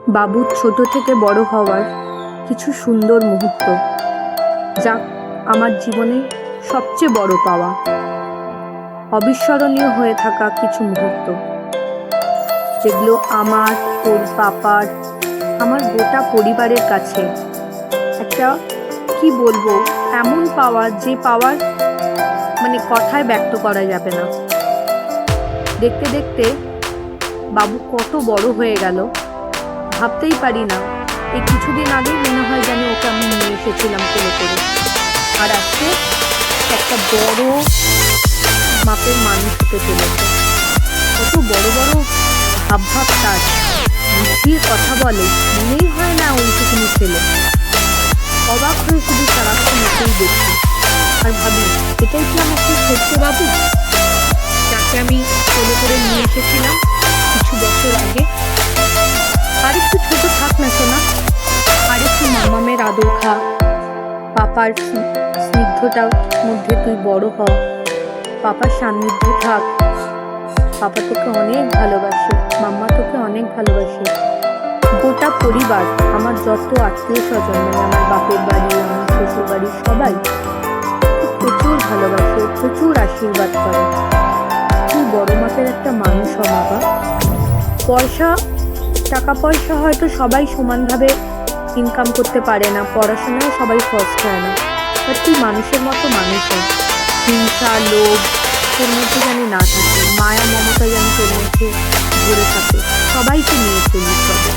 বাবুর ছোট থেকে বড় হওয়ার কিছু সুন্দর মুহূর্ত, যা আমার জীবনে সবচেয়ে বড় পাওয়া। অবিস্মরণীয় হয়ে থাকা কিছু মুহূর্ত, যেগুলো আমার, ওর পাপার, আমার গোটা পরিবারের কাছে একটা কি বলবো, এমন পাওয়া, যে পাওয়ার কথায় ব্যক্ত করা যাবে না। দেখতে দেখতে বাবু কত বড় হয়ে গেল, ভাবতেই পারি না। এই কিছুদিন আগেই মনে হয় যেন ওকে আমি নিয়ে এসেছিলাম কোলে করে, আর আজকে একটা বড় মাপের মানুষ হতে চলেছে। কত বড় বড় ভাব তার, মিষ্টির কথা বলে, মনেই হয় না ওইটুকুনি ছেলে। অবাক হয়ে শুধু সারাক্ষণ ওকেই দেখি আর ভাবি, এটাই কি আমার সেই ছোট্ট বাবু, যাকে আমি কোলে করে নিয়ে এসেছিলাম কিছু বছর আগে। আর একটু ছোট থাক না সোনা, আর একটু মামামের আদর খা, পাপার স্নিগ্ধটার মধ্যে তুই বড় হ, পাপার সান্নিধ্যে থাক। পাপা তোকে অনেক ভালোবাসে, মাম্মা তোকে অনেক ভালোবাসে। গোটা পরিবার, আমার যত আত্মীয় স্বজন, আমার বাপের বাড়ি, আমার শ্বশুর বাড়ি, সবাই প্রচুর ভালোবাসে, প্রচুর আশীর্বাদ করে। তুই বড় মাপের একটা মানুষ হ বাবা। টাকা পয়সা হয়তো সবাই সমানভাবে ইনকাম করতে পারে না, পড়াশোনায় সবাই ফার্স্ট হয় না, বাট তুই মানুষের মতো মানুষ হ। হিংসা, লোভ তোর মধ্যে যেন না থাকে, মায়া মমতা যেন তোর মধ্যে ভরে থাকে। সবাইকে নিয়ে চলিস তবে।